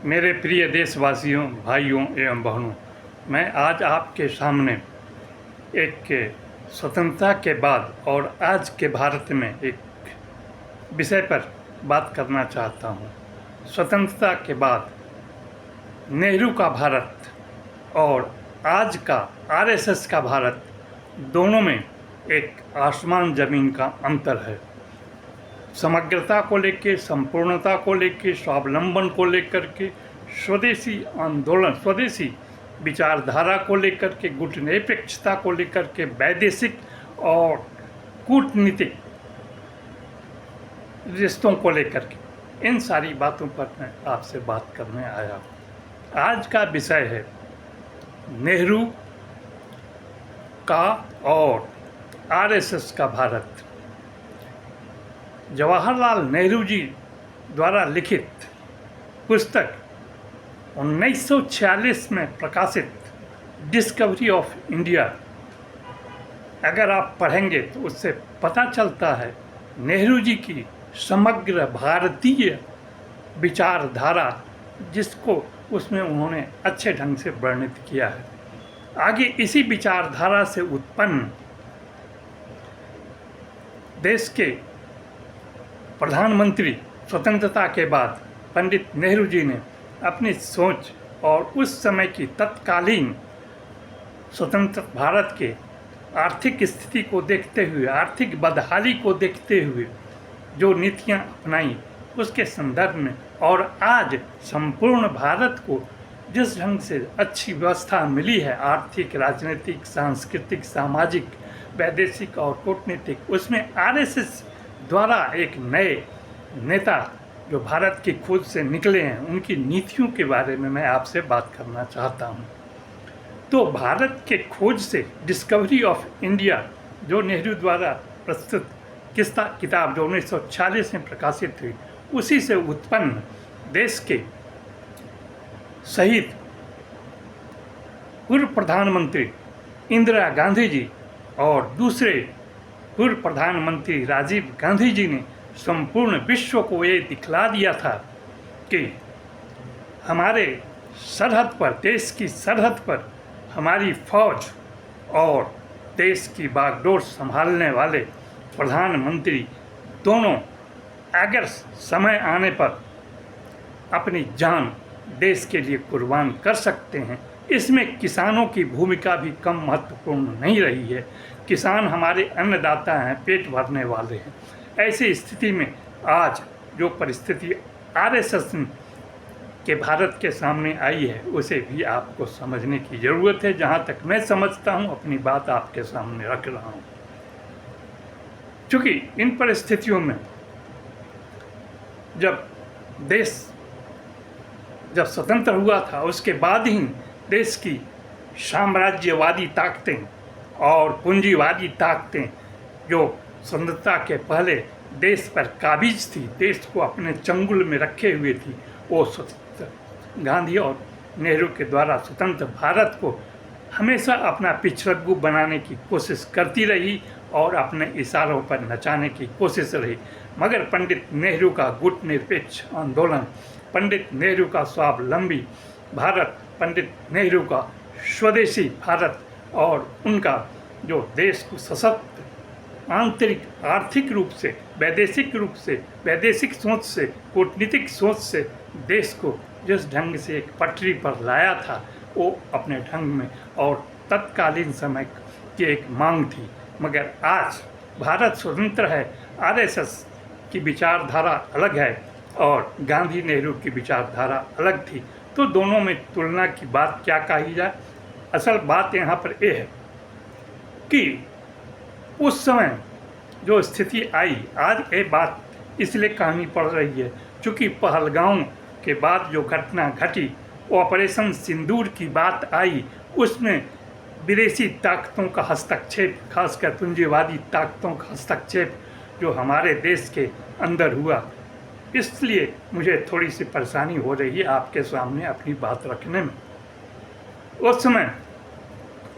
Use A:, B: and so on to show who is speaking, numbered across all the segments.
A: मेरे प्रिय देशवासियों, भाइयों एवं बहनों, मैं आज आपके सामने एक स्वतंत्रता के बाद और आज के भारत में एक विषय पर बात करना चाहता हूँ। स्वतंत्रता के बाद नेहरू का भारत और आज का आरएसएस का भारत, दोनों में एक आसमान ज़मीन का अंतर है। समग्रता को लेकर, संपूर्णता को लेकर, स्वावलंबन को लेकर के, स्वदेशी आंदोलन, स्वदेशी विचारधारा को लेकर के, गुटनिरपेक्षता को लेकर के, वैदेशिक और कूटनीतिक रिश्तों को लेकर के, इन सारी बातों पर मैं आपसे बात करने आया हूँ। आज का विषय है नेहरू का और आरएसएस का भारत। जवाहरलाल नेहरू जी द्वारा लिखित पुस्तक 1946 में प्रकाशित डिस्कवरी ऑफ इंडिया, अगर आप पढ़ेंगे तो उससे पता चलता है नेहरू जी की समग्र भारतीय विचारधारा, जिसको उसमें उन्होंने अच्छे ढंग से वर्णित किया है। आगे इसी विचारधारा से उत्पन्न देश के प्रधानमंत्री स्वतंत्रता के बाद पंडित नेहरू जी ने अपनी सोच और उस समय की तत्कालीन स्वतंत्र भारत के आर्थिक स्थिति को देखते हुए, आर्थिक बदहाली को देखते हुए जो नीतियां अपनाई, उसके संदर्भ में, और आज संपूर्ण भारत को जिस ढंग से अच्छी व्यवस्था मिली है, आर्थिक, राजनीतिक, सांस्कृतिक, सामाजिक, वैदेशिक और कूटनीतिक, उसमें आरएसएस द्वारा एक नए नेता जो भारत की खोज से निकले हैं, उनकी नीतियों के बारे में मैं आपसे बात करना चाहता हूं। तो भारत के खोज से डिस्कवरी ऑफ इंडिया, जो नेहरू द्वारा प्रस्तुत किताब जो 1946 में प्रकाशित हुई, उसी से उत्पन्न देश के शहीद पूर्व प्रधानमंत्री इंदिरा गांधी जी और दूसरे पूर्व प्रधानमंत्री राजीव गांधी जी ने संपूर्ण विश्व को ये दिखला दिया था कि हमारे सरहद पर, देश की सरहद पर हमारी फौज और देश की बागडोर संभालने वाले प्रधानमंत्री दोनों अगर समय आने पर अपनी जान देश के लिए कुर्बान कर सकते हैं। इसमें किसानों की भूमिका भी कम महत्वपूर्ण नहीं रही है। किसान हमारे अन्नदाता हैं, पेट भरने वाले हैं। ऐसी स्थिति में आज जो परिस्थिति आरएसएस के भारत के सामने आई है, उसे भी आपको समझने की ज़रूरत है। जहाँ तक मैं समझता हूँ, अपनी बात आपके सामने रख रहा हूँ। चूँकि इन परिस्थितियों में जब देश स्वतंत्र हुआ था, उसके बाद ही देश की साम्राज्यवादी ताकतें और पूंजीवादी ताकतें जो स्वतंत्रता के पहले देश पर काबिज थी, देश को अपने चंगुल में रखे हुए थी, वो गांधी और नेहरू के द्वारा स्वतंत्र भारत को हमेशा अपना पिछड़गु बनाने की कोशिश करती रही और अपने इशारों पर नचाने की कोशिश रही। मगर पंडित नेहरू का गुटनिरपेक्ष आंदोलन, पंडित नेहरू का स्वावलंबी भारत, पंडित नेहरू का स्वदेशी भारत और उनका जो देश को सशक्त आंतरिक, आर्थिक रूप से, वैदेशिक रूप से, वैदेशिक सोच से, कूटनीतिक सोच से देश को जिस ढंग से एक पटरी पर लाया था, वो अपने ढंग में और तत्कालीन समय की एक मांग थी। मगर आज भारत स्वतंत्र है, आरएसएस की विचारधारा अलग है और गांधी नेहरू की विचारधारा अलग थी। तो दोनों में तुलना की बात क्या कही जाए? असल बात यहाँ पर यह है कि उस समय जो स्थिति आई, आज ये बात इसलिए कहनी पड़ रही है चूँकि पहलगांव के बाद जो घटना घटी, ऑपरेशन सिंदूर की बात आई, उसमें विदेशी ताकतों का हस्तक्षेप, खासकर पूंजीवादी ताकतों का हस्तक्षेप जो हमारे देश के अंदर हुआ, इसलिए मुझे थोड़ी सी परेशानी हो रही है आपके सामने अपनी बात रखने में। उस समय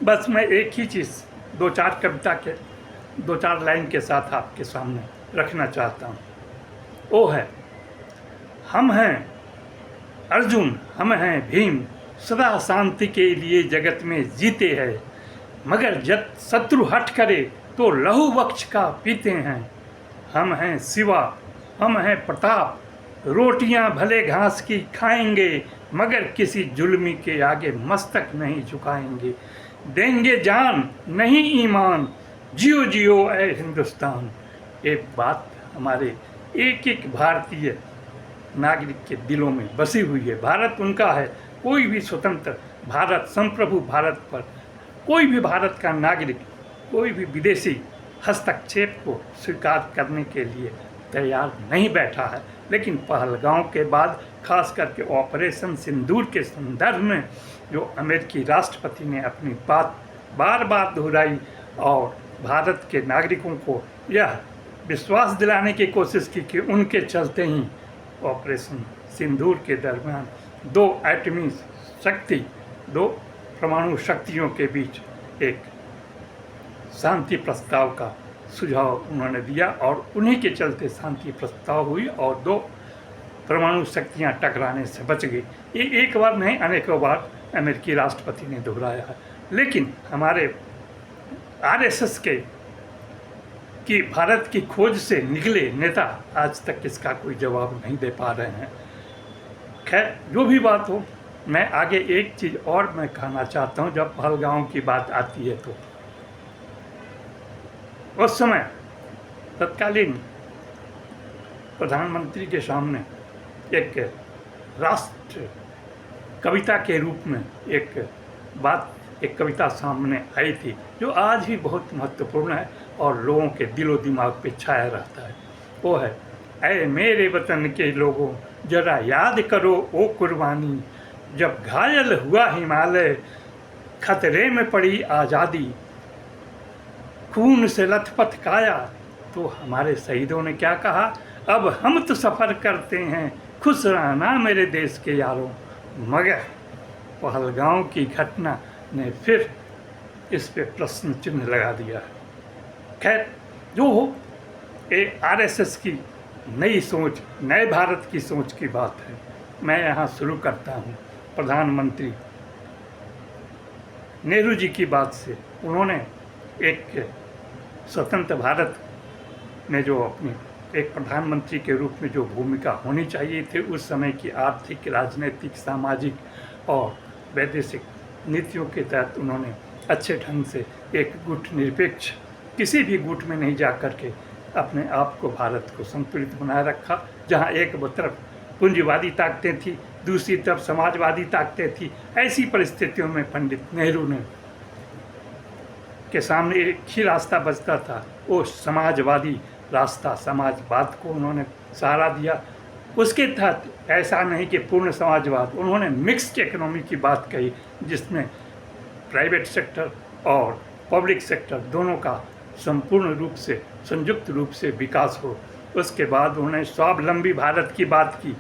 A: बस मैं एक ही चीज़ दो चार लाइन के साथ आपके सामने रखना चाहता हूँ। वो है, हम हैं अर्जुन हम हैं भीम, सदा शांति के लिए जगत में जीते हैं, मगर जब शत्रु हट करे तो लहू वक्ष का पीते हैं। हम हैं शिवा, हम हैं प्रताप, रोटियां भले घास की खाएंगे, मगर किसी जुल्मी के आगे मस्तक नहीं झुकाएंगे। देंगे जान नहीं ईमान, जियो जियो ऐ हिंदुस्तान। ये बात हमारे एक एक भारतीय नागरिक के दिलों में बसी हुई है। भारत उनका है। कोई भी स्वतंत्र भारत, संप्रभु भारत पर कोई भी भारत का नागरिक, कोई भी विदेशी हस्तक्षेप को स्वीकार करने के लिए तैयार नहीं बैठा है। लेकिन पहलगांव के बाद खास करके ऑपरेशन सिंदूर के संदर्भ में जो अमेरिकी राष्ट्रपति ने अपनी बात बार बार दोहराई और भारत के नागरिकों को यह विश्वास दिलाने की कोशिश की कि उनके चलते ही ऑपरेशन सिंदूर के दरमियान दो एटमी शक्ति, दो परमाणु शक्तियों के बीच एक शांति प्रस्ताव का सुझाव उन्होंने दिया और उन्हीं के चलते शांति प्रस्ताव हुई और दो परमाणु शक्तियां टकराने से बच गई। ये एक बार नहीं, अनेकों बार अमेरिकी राष्ट्रपति ने दोहराया है। लेकिन हमारे आरएसएस के कि भारत की खोज से निकले नेता आज तक इसका कोई जवाब नहीं दे पा रहे हैं। खैर, जो भी बात हो, मैं आगे एक चीज़ और मैं कहना चाहता हूँ। जब पहलगांव की बात आती है तो उस समय तत्कालीन प्रधानमंत्री के सामने एक राष्ट्र कविता के रूप में एक कविता सामने आई थी जो आज भी बहुत महत्वपूर्ण है और लोगों के दिलो दिमाग पे छाया रहता है। वो है, ऐ मेरे वतन के लोगों जरा याद करो ओ कुर्बानी, जब घायल हुआ हिमालय खतरे में पड़ी आज़ादी, खून से लथपथ काया तो हमारे शहीदों ने क्या कहा, अब हम तो सफ़र करते हैं खुश रहना मेरे देश के यारों। मगर पहलगांव की घटना ने फिर इस पे प्रश्न चिन्ह लगा दिया है। खैर, जो हो, ये आरएसएस की नई सोच, नए भारत की सोच की बात है। मैं यहाँ शुरू करता हूँ प्रधानमंत्री नेहरू जी की बात से। उन्होंने एक स्वतंत्र भारत में जो अपनी एक प्रधानमंत्री के रूप में जो भूमिका होनी चाहिए थी, उस समय की आर्थिक, राजनीतिक, सामाजिक और वैदेशिक नीतियों के तहत उन्होंने अच्छे ढंग से एक गुट निरपेक्ष, किसी भी गुट में नहीं जा कर के अपने आप को, भारत को संतुलित बनाए रखा। जहाँ एक तरफ पूंजीवादी ताकतें थी, दूसरी तरफ समाजवादी ताकतें थी। ऐसी परिस्थितियों में पंडित नेहरू ने के सामने एक ही रास्ता बचता था, वो समाजवादी रास्ता, समाजवाद को उन्होंने सहारा दिया। उसके तहत ऐसा नहीं कि पूर्ण समाजवाद, उन्होंने मिक्स्ड इकोनॉमी की बात कही जिसमें प्राइवेट सेक्टर और पब्लिक सेक्टर दोनों का संपूर्ण रूप से, संयुक्त रूप से विकास हो। उसके बाद उन्होंने स्वावलंबी भारत की बात की,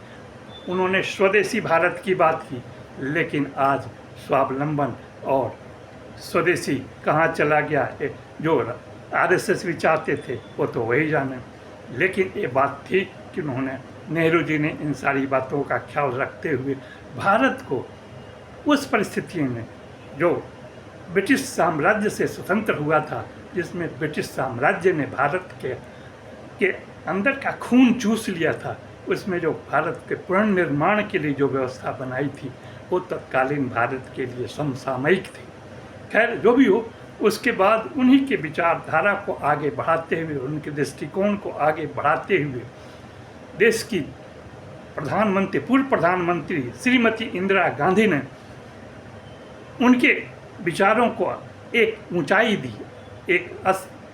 A: उन्होंने स्वदेशी भारत की बात की। लेकिन आज स्वावलंबन और स्वदेशी कहाँ चला गया है, जो आरएसएस भी चाहते थे वो तो वही जाने। लेकिन ये बात थी कि उन्होंने, नेहरू जी ने इन सारी बातों का ख्याल रखते हुए भारत को उस परिस्थिति में जो ब्रिटिश साम्राज्य से स्वतंत्र हुआ था, जिसमें ब्रिटिश साम्राज्य ने भारत के अंदर का खून चूस लिया था, उसमें जो भारत के पुनर्निर्माण के लिए जो व्यवस्था बनाई थी वो तत्कालीन भारत के लिए समसामयिक थी। खैर, जो भी हो, उसके बाद उन्हीं के विचारधारा को आगे बढ़ाते हुए, उनके दृष्टिकोण को आगे बढ़ाते हुए देश की पूर्व प्रधानमंत्री श्रीमती इंदिरा गांधी ने उनके विचारों को एक ऊंचाई दी, एक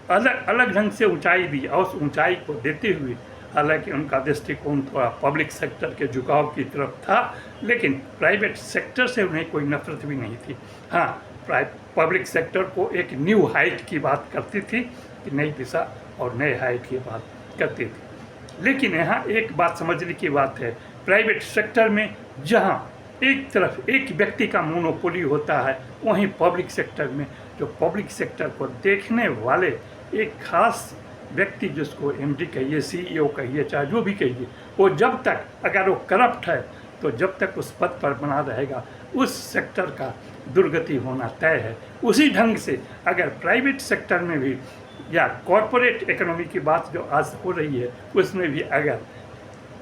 A: अलग ढंग से ऊंचाई दी। और उस ऊंचाई को देते हुए, हालांकि उनका दृष्टिकोण थोड़ा पब्लिक सेक्टर के झुकाव की तरफ था, लेकिन प्राइवेट सेक्टर से उन्हें कोई नफरत भी नहीं थी। हाँ, पब्लिक सेक्टर को एक न्यू हाइट की बात करती थी कि नई दिशा और नए हाइट की बात करती थी। लेकिन यहाँ एक बात समझने की बात है, प्राइवेट सेक्टर में जहाँ एक तरफ एक व्यक्ति का मोनोपोली होता है, वहीं पब्लिक सेक्टर में जो पब्लिक सेक्टर को देखने वाले एक खास व्यक्ति, जिसको एमडी कहिए, सीईओ कहिए, चाहे जो भी कहिए, वो जब तक अगर वो करप्ट है तो जब तक उस पद पर बना रहेगा उस सेक्टर का दुर्गति होना तय है। उसी ढंग से अगर प्राइवेट सेक्टर में भी या कॉरपोरेट इकोनॉमी की बात जो आज हो रही है उसमें भी अगर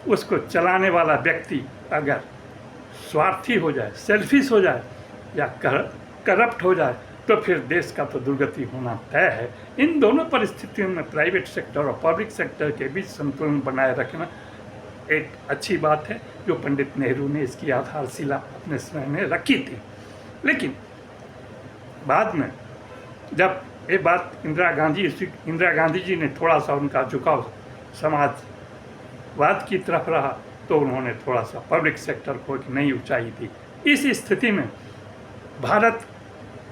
A: उसको चलाने वाला व्यक्ति अगर स्वार्थी हो जाए, सेल्फिश हो जाए या करप्ट हो जाए तो फिर देश का तो दुर्गति होना तय है। इन दोनों परिस्थितियों में प्राइवेट सेक्टर और पब्लिक सेक्टर के बीच संतुलन बनाए रखना एक अच्छी बात है जो पंडित नेहरू ने इसकी आधारशिला अपने समय में रखी थी। लेकिन बाद में जब ये बात इंदिरा गांधी जी ने थोड़ा सा उनका झुकाव समाजवाद की तरफ रहा तो उन्होंने थोड़ा सा पब्लिक सेक्टर को एक नई ऊंचाई दी। इस स्थिति में भारत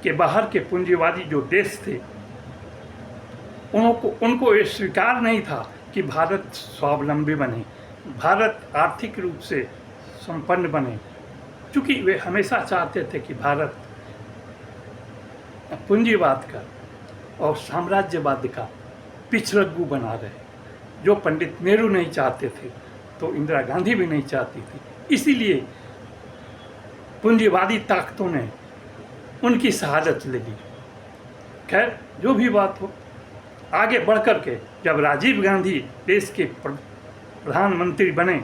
A: के बाहर के पूंजीवादी जो देश थे उनको ये स्वीकार नहीं था कि भारत स्वावलंबी बने, भारत आर्थिक रूप से संपन्न बने, क्योंकि वे हमेशा चाहते थे कि भारत पूंजीवाद का और साम्राज्यवाद का पिछड़ग्गू बना रहे, जो पंडित नेहरू नहीं चाहते थे तो इंदिरा गांधी भी नहीं चाहती थी। इसीलिए पूंजीवादी ताकतों ने उनकी शहादत ले ली। खैर जो भी बात हो, आगे बढ़ कर के जब राजीव गांधी देश के प्रधानमंत्री बने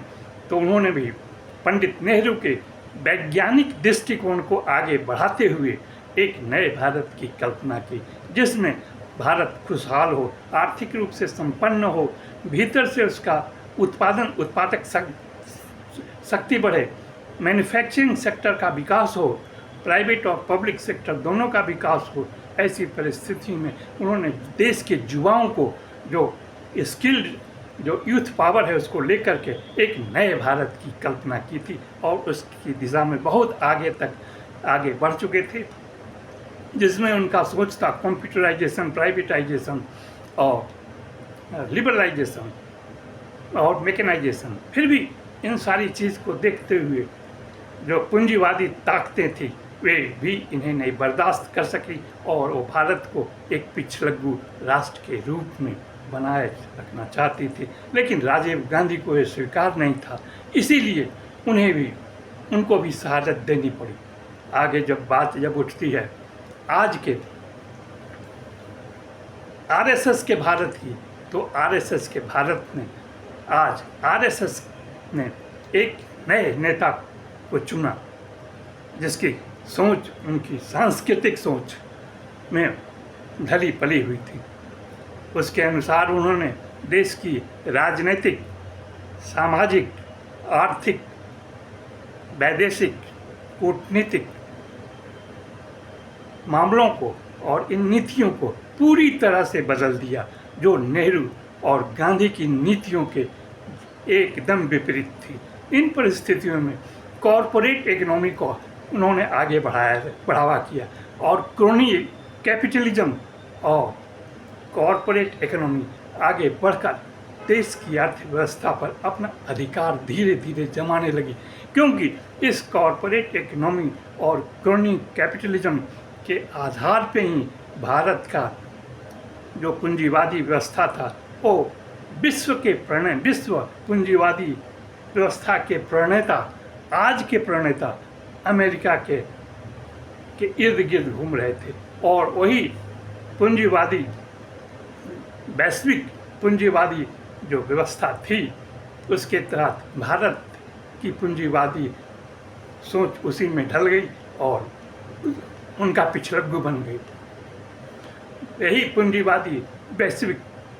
A: तो उन्होंने भी पंडित नेहरू के वैज्ञानिक दृष्टिकोण को आगे बढ़ाते हुए एक नए भारत की कल्पना की, जिसमें भारत खुशहाल हो, आर्थिक रूप से संपन्न हो, भीतर से उसका उत्पादक शक्ति बढ़े, मैन्युफैक्चरिंग सेक्टर का विकास हो, प्राइवेट और पब्लिक सेक्टर दोनों का विकास हो। ऐसी परिस्थिति में उन्होंने देश के युवाओं को जो स्किल्ड जो यूथ पावर है उसको लेकर के एक नए भारत की कल्पना की थी और उसकी दिशा में बहुत आगे तक आगे बढ़ चुके थे, जिसमें उनका सोच था कंप्यूटराइजेशन, प्राइवेटाइजेशन और लिबरलाइजेशन और मैकेनाइजेशन। फिर भी इन सारी चीज़ को देखते हुए जो पूंजीवादी ताकतें थी वे भी इन्हें नहीं बर्दाश्त कर सकी और वो भारत को एक पिछड़ग्गू राष्ट्र के रूप में बनाए रखना चाहती थी। लेकिन राजीव गांधी को ये स्वीकार नहीं था, इसीलिए उनको भी शहादत देनी पड़ी। आगे जब उठती है आज के आरएसएस के भारत की, तो आरएसएस के भारत ने आज आरएसएस ने एक नए नेता को चुना जिसकी सोच उनकी सांस्कृतिक सोच में ढली पली हुई थी। उसके अनुसार उन्होंने देश की राजनीतिक, सामाजिक, आर्थिक, वैदेशिक, कूटनीतिक मामलों को और इन नीतियों को पूरी तरह से बदल दिया, जो नेहरू और गांधी की नीतियों के एकदम विपरीत थी। इन परिस्थितियों में कॉरपोरेट इकोनॉमी को उन्होंने आगे बढ़ावा किया और क्रोनी कैपिटलिज्म और कॉरपोरेट इकोनॉमी आगे बढ़कर देश की अर्थव्यवस्था पर अपना अधिकार धीरे धीरे जमाने लगी, क्योंकि इस कॉरपोरेट इकोनॉमी और क्रोनी कैपिटलिज्म के आधार पे ही भारत का जो पूंजीवादी व्यवस्था था वो विश्व पूंजीवादी व्यवस्था के प्रणेता, आज के प्रणेता अमेरिका के इर्द गिर्द घूम रहे थे और वही पूंजीवादी वैश्विक पूंजीवादी जो व्यवस्था थी उसके तहत भारत की पूंजीवादी सोच उसी में ढल गई और उनका पिछड़ग्गू बन गई। यही वैश्विक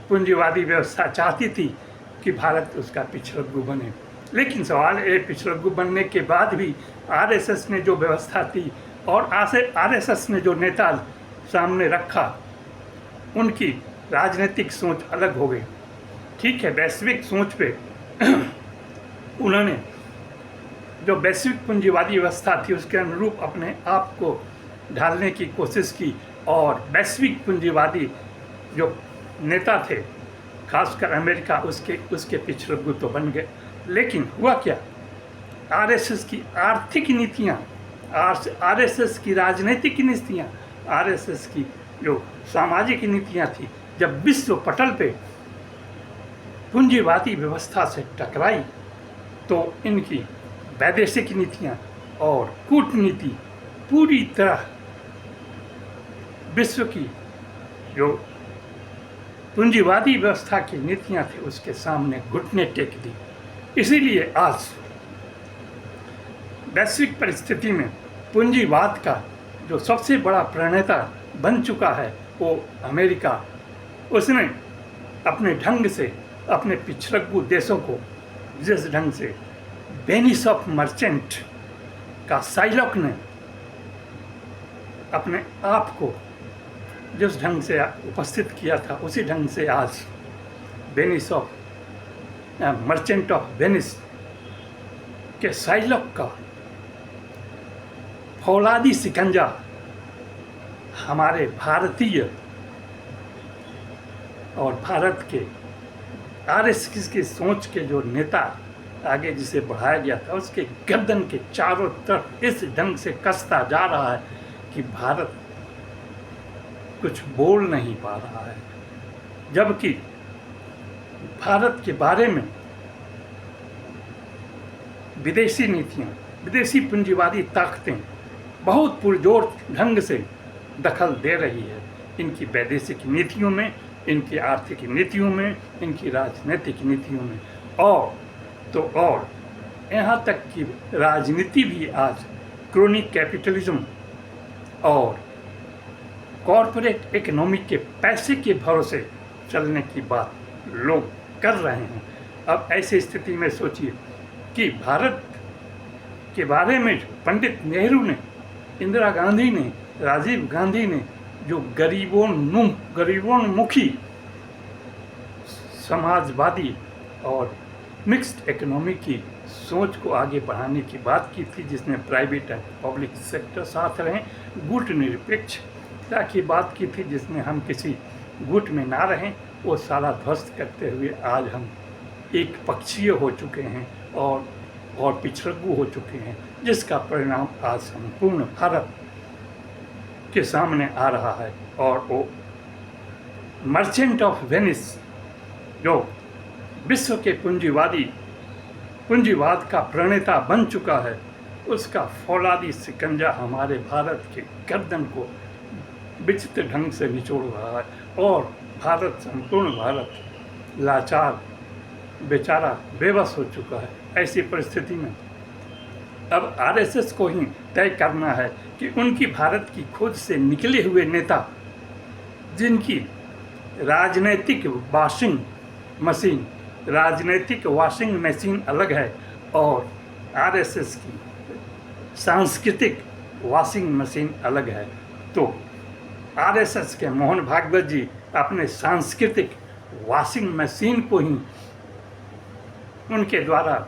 A: पूंजीवादी व्यवस्था चाहती थी कि भारत उसका पिछड़ग्गू बने। लेकिन सवाल ये, पिछड़ग्गू बनने के बाद भी आरएसएस ने जो व्यवस्था थी और आरएसएस ने जो नेता सामने रखा उनकी राजनीतिक सोच अलग हो गई। ठीक है, वैश्विक सोच पे उन्होंने जो वैश्विक पूंजीवादी व्यवस्था थी उसके अनुरूप अपने आप को ढालने की कोशिश की और वैश्विक पूंजीवादी जो नेता थे, खासकर अमेरिका, उसके पिछड़ग्गू तो बन गए। लेकिन हुआ क्या, आरएसएस की आर्थिक नीतियाँ, आरएसएस की राजनीतिक नीतियाँ, आरएसएस की जो सामाजिक नीतियाँ थी, जब विश्व पटल पे पूंजीवादी व्यवस्था से टकराई तो इनकी वैदेशिक नीतियाँ और कूटनीति पूरी तरह विश्व की जो पूंजीवादी व्यवस्था की नीतियाँ थी उसके सामने घुटने टेक दी। इसीलिए आज वैश्विक परिस्थिति में पूंजीवाद का जो सबसे बड़ा प्रणेता बन चुका है वो अमेरिका। उसने अपने ढंग से अपने पिछड़ू देशों को जिस ढंग से वेनिस ऑफ मर्चेंट का साइलॉक ने अपने आप को जिस ढंग से उपस्थित किया था उसी ढंग से आज Venice of merchant of Venice के साइलॉक का फौलादी शिकंजा हमारे भारतीय और भारत के आरएसएस की सोच के जो नेता आगे जिसे बढ़ाया गया था उसके गर्दन के चारों तरफ इस ढंग से कसता जा रहा है कि भारत कुछ बोल नहीं पा रहा है। जबकि भारत के बारे में विदेशी नीतियाँ, विदेशी पूंजीवादी ताकतें बहुत पुरजोर ढंग से दखल दे रही है इनकी वैदेशिक नीतियों में, इनकी आर्थिक नीतियों में, इनकी राजनीतिक नीतियों में। और यहाँ तक कि राजनीति भी आज क्रोनिक कैपिटलिज्म और कॉरपोरेट इकोनॉमिक के पैसे के भरोसे चलने की बात लोग कर रहे हैं। अब ऐसी स्थिति में सोचिए कि भारत के बारे में पंडित नेहरू ने, इंदिरा गांधी ने, राजीव गांधी ने जो गरीबोन्मुखी समाजवादी और मिक्स्ड इकोनॉमी की सोच को आगे बढ़ाने की बात की थी, जिसने प्राइवेट एंड पब्लिक सेक्टर साथ रहें, गुट निरपेक्षता की बात की थी, जिसमें हम किसी गुट में ना रहें, वो सारा ध्वस्त करते हुए आज हम एक पक्षीय हो चुके हैं और पिछड़ू हो चुके हैं, जिसका परिणाम आज संपूर्ण भारत के सामने आ रहा है। और वो मर्चेंट ऑफ वेनिस जो विश्व के पूंजीवाद का प्रणेता बन चुका है, उसका फौलादी शिकंजा हमारे भारत के गर्दन को विचित्र ढंग से निचोड़ रहा है और संपूर्ण भारत लाचार, बेचारा, बेबस हो चुका है। ऐसी परिस्थिति में अब आरएसएस को ही तय करना है कि उनकी भारत की खोज से निकले हुए नेता, जिनकी राजनीतिक वॉशिंग मशीन अलग है और आरएसएस की सांस्कृतिक वॉशिंग मशीन अलग है, तो आरएसएस के मोहन भागवत जी अपने सांस्कृतिक वॉशिंग मशीन को ही उनके द्वारा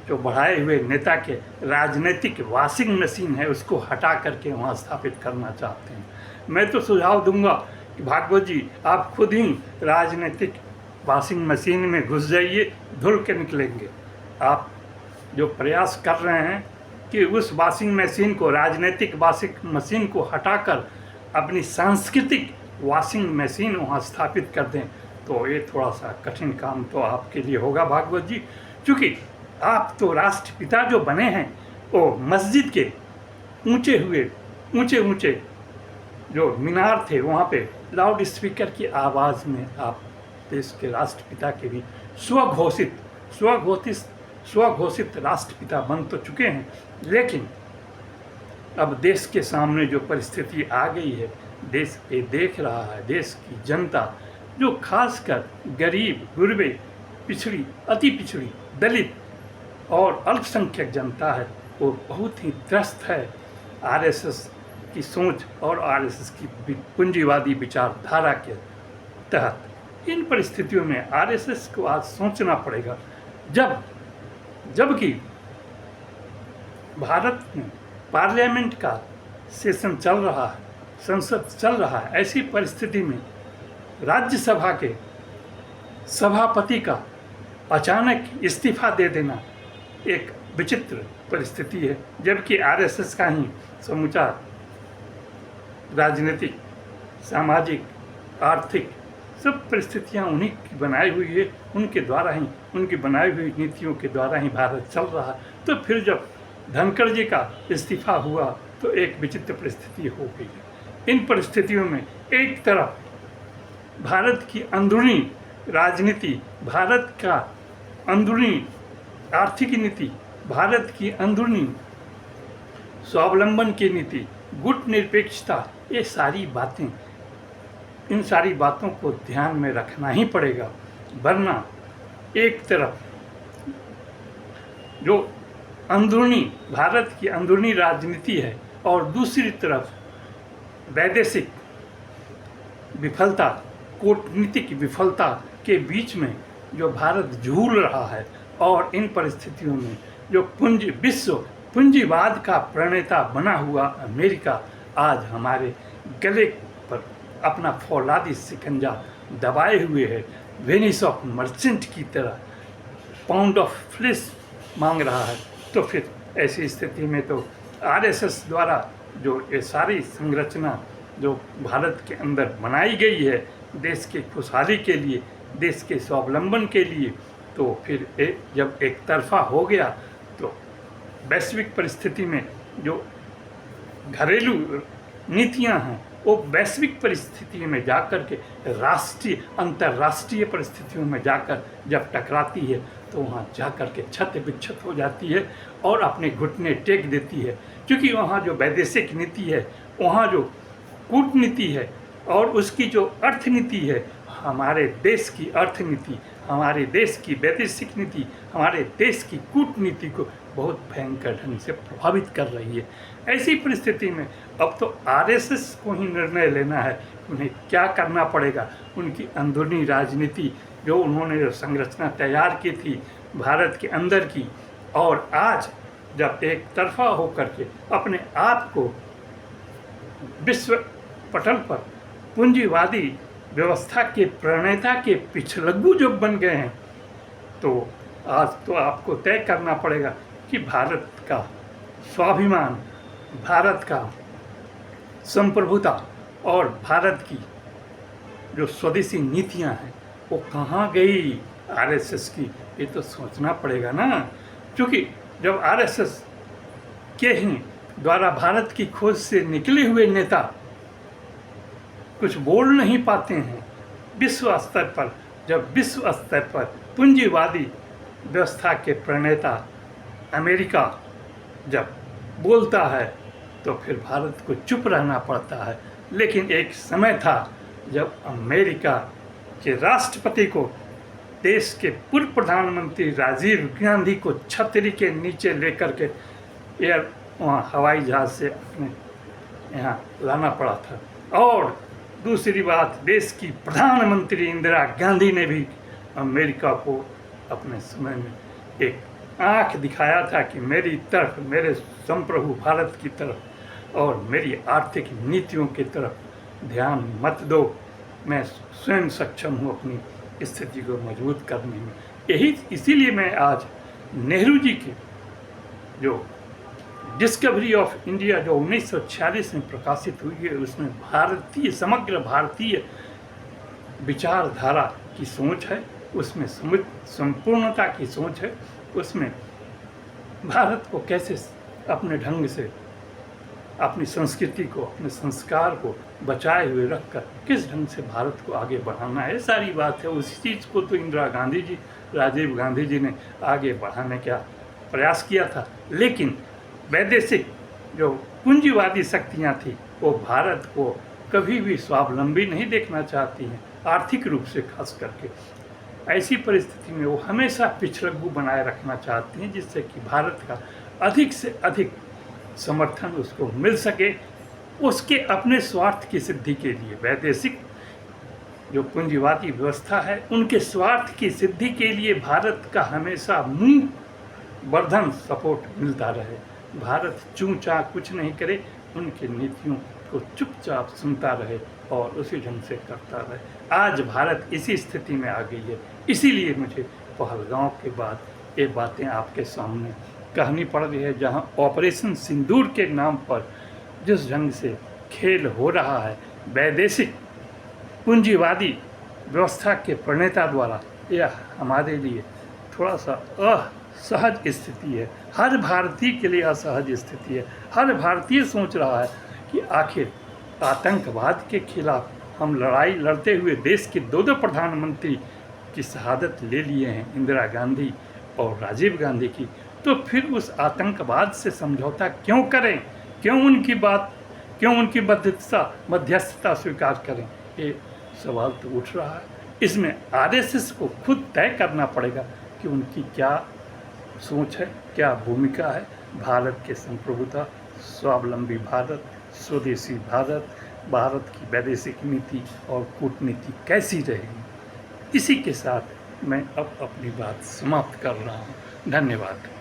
A: जो बढ़ाए हुए नेता के राजनीतिक वॉशिंग मशीन है उसको हटा करके वहाँ स्थापित करना चाहते हैं। मैं तो सुझाव दूंगा कि भागवत जी आप खुद ही राजनीतिक वॉशिंग मशीन में घुस जाइए, धुल के निकलेंगे। आप जो प्रयास कर रहे हैं कि उस वॉशिंग मशीन को, राजनीतिक वॉशिंग मशीन को हटाकर अपनी सांस्कृतिक वॉशिंग मशीन वहाँ स्थापित कर दें, तो ये थोड़ा सा कठिन काम तो आपके लिए होगा भागवत जी, क्योंकि आप तो राष्ट्रपिता जो बने हैं वो मस्जिद के ऊंचे जो मीनार थे वहाँ पे लाउड स्पीकर की आवाज़ में आप देश के राष्ट्रपिता के भी स्वघोषित राष्ट्रपिता बन तो चुके हैं, लेकिन अब देश के सामने जो परिस्थिति आ गई है, देश ये देख रहा है, देश की जनता जो खासकर गरीब, गुरबे, पिछड़ी, अति पिछड़ी, दलित और अल्पसंख्यक जनता है, वो बहुत ही त्रस्त है आरएसएस की सोच और आरएसएस की पूंजीवादी विचारधारा के तहत। इन परिस्थितियों में आरएसएस को आज सोचना पड़ेगा, जबकि भारत में पार्लियामेंट का सेशन चल रहा है, संसद चल रहा है। ऐसी परिस्थिति में राज्यसभा के सभापति का अचानक इस्तीफा दे देना एक विचित्र परिस्थिति है, जबकि आरएसएस का ही समूचा राजनीतिक, सामाजिक, आर्थिक सब परिस्थितियां उन्हीं की बनाई हुई है, उनके द्वारा ही, उनकी बनाई हुई नीतियों के द्वारा ही भारत चल रहा है तो फिर जब धनखड़ जी का इस्तीफा हुआ तो एक विचित्र परिस्थिति हो गई। इन परिस्थितियों में एक तरफ भारत की अंदरूनी राजनीति, भारत का अंदरूनी आर्थिक नीति, भारत की अंदरूनी स्वावलंबन की नीति, गुट निरपेक्षता, ये सारी बातें, इन सारी बातों को ध्यान में रखना ही पड़ेगा, वरना एक तरफ जो अंदरूनी भारत की अंदरूनी राजनीति है और दूसरी तरफ वैदेशिक विफलता, कूटनीतिक विफलता के बीच में जो भारत झूल रहा है, और इन परिस्थितियों में जो विश्व पूंजीवाद का प्रणेता बना हुआ अमेरिका आज हमारे गले पर अपना फौलादी शिकंजा दबाए हुए है, वेनिस ऑफ मर्चेंट की तरह पाउंड ऑफ फ्लेश मांग रहा है। तो फिर ऐसी स्थिति में तो आरएसएस द्वारा जो ये सारी संरचना जो भारत के अंदर बनाई गई है देश की खुशहाली के लिए, देश के स्वावलंबन के लिए, तो फिर जब एक तरफा हो गया तो वैश्विक परिस्थिति में जो घरेलू नीतियां हैं वो वैश्विक परिस्थिति में जाकर के राष्ट्रीय अंतर्राष्ट्रीय परिस्थितियों में जाकर जब टकराती है तो वहाँ जाकर के छत विक्षत हो जाती है और अपने घुटने टेक देती है, क्योंकि वहाँ जो वैदेशिक नीति है, वहाँ जो कूटनीति है और उसकी जो अर्थनीति है, हमारे देश की अर्थनीति, हमारे देश की वैदेशिक नीति, हमारे देश की कूटनीति को बहुत भयंकर ढंग से प्रभावित कर रही है। ऐसी परिस्थिति में अब तो आरएसएस को ही निर्णय लेना है उन्हें क्या करना पड़ेगा। उनकी अंदरूनी राजनीति जो उन्होंने जो संरचना तैयार की थी भारत के अंदर की, और आज जब एक तरफा होकर के अपने आप को विश्व पटल पर पूंजीवादी व्यवस्था के प्रणेता के पिछलग्गू जो बन गए हैं, तो आज तो आपको तय करना पड़ेगा कि भारत का स्वाभिमान, भारत का संप्रभुता और भारत की जो स्वदेशी नीतियां हैं वो कहाँ गई आरएसएस की, ये तो सोचना पड़ेगा ना। क्योंकि जब आरएसएस के ही द्वारा भारत की खोज से निकले हुए नेता कुछ बोल नहीं पाते हैं विश्व स्तर पर, जब विश्व स्तर पर पूंजीवादी व्यवस्था के प्रणेता अमेरिका जब बोलता है तो फिर भारत को चुप रहना पड़ता है। लेकिन एक समय था जब अमेरिका के राष्ट्रपति को देश के पूर्व प्रधानमंत्री राजीव गांधी को छतरी के नीचे लेकर के वहाँ हवाई जहाज़ से अपने यहाँ लाना पड़ा था। और दूसरी बात, देश की प्रधानमंत्री इंदिरा गांधी ने भी अमेरिका को अपने समय में एक आंख दिखाया था कि मेरी तरफ, मेरे संप्रभु भारत की तरफ और मेरी आर्थिक नीतियों की तरफ ध्यान मत दो, मैं स्वयं सक्षम हूँ अपनी स्थिति को मजबूत करने में। इसीलिए मैं आज नेहरू जी के जो डिस्कवरी ऑफ इंडिया जो 1946 में प्रकाशित हुई है, उसमें भारतीय, समग्र भारतीय विचारधारा की सोच है, उसमें संपूर्णता की सोच है, उसमें भारत को कैसे अपने ढंग से अपनी संस्कृति को, अपने संस्कार को बचाए हुए रखकर किस ढंग से भारत को आगे बढ़ाना है, सारी बात है। उसी चीज़ को तो इंदिरा गांधी जी, राजीव गांधी जी ने आगे बढ़ाने का प्रयास किया था। लेकिन वैदेशिक जो पूंजीवादी शक्तियाँ थी वो भारत को कभी भी स्वावलंबी नहीं देखना चाहती हैं, आर्थिक रूप से खास करके। ऐसी परिस्थिति में वो हमेशा पिछड़ग्गू बनाए रखना चाहती हैं, जिससे कि भारत का अधिक से अधिक समर्थन उसको मिल सके, उसके अपने स्वार्थ की सिद्धि के लिए। वैदेशिक जो पूंजीवादी व्यवस्था है उनके स्वार्थ की सिद्धि के लिए भारत का हमेशा मुंह वर्धन सपोर्ट मिलता रहे, भारत चूँ चाँ कुछ नहीं करे, उनकी नीतियों को चुपचाप सुनता रहे और उसी ढंग से करता रहे। आज भारत इसी स्थिति में आ गई है। इसीलिए मुझे पहलगांव के बाद ये बातें आपके सामने कहनी पड़ रही है, जहां ऑपरेशन सिंदूर के नाम पर जिस ढंग से खेल हो रहा है वैदेशिक पूंजीवादी व्यवस्था के प्रणेता द्वारा, यह हमारे लिए थोड़ा सा असहज स्थिति है, हर भारतीय के लिए असहज स्थिति है। हर भारतीय सोच रहा है कि आखिर आतंकवाद के खिलाफ हम लड़ाई लड़ते हुए देश के दो प्रधानमंत्री की शहादत ले लिए हैं, इंदिरा गांधी और राजीव गांधी की, तो फिर उस आतंकवाद से समझौता क्यों करें? क्यों उनकी मध्यस्थता स्वीकार करें? ये सवाल तो उठ रहा है। इसमें आरएसएस को खुद तय करना पड़ेगा कि उनकी क्या सोच है, क्या भूमिका है। भारत के संप्रभुता, स्वावलंबी भारत, स्वदेशी भारत, भारत की वैदेशिक नीति और कूटनीति कैसी रहेगी। इसी के साथ मैं अब अपनी बात समाप्त कर रहा हूँ। धन्यवाद।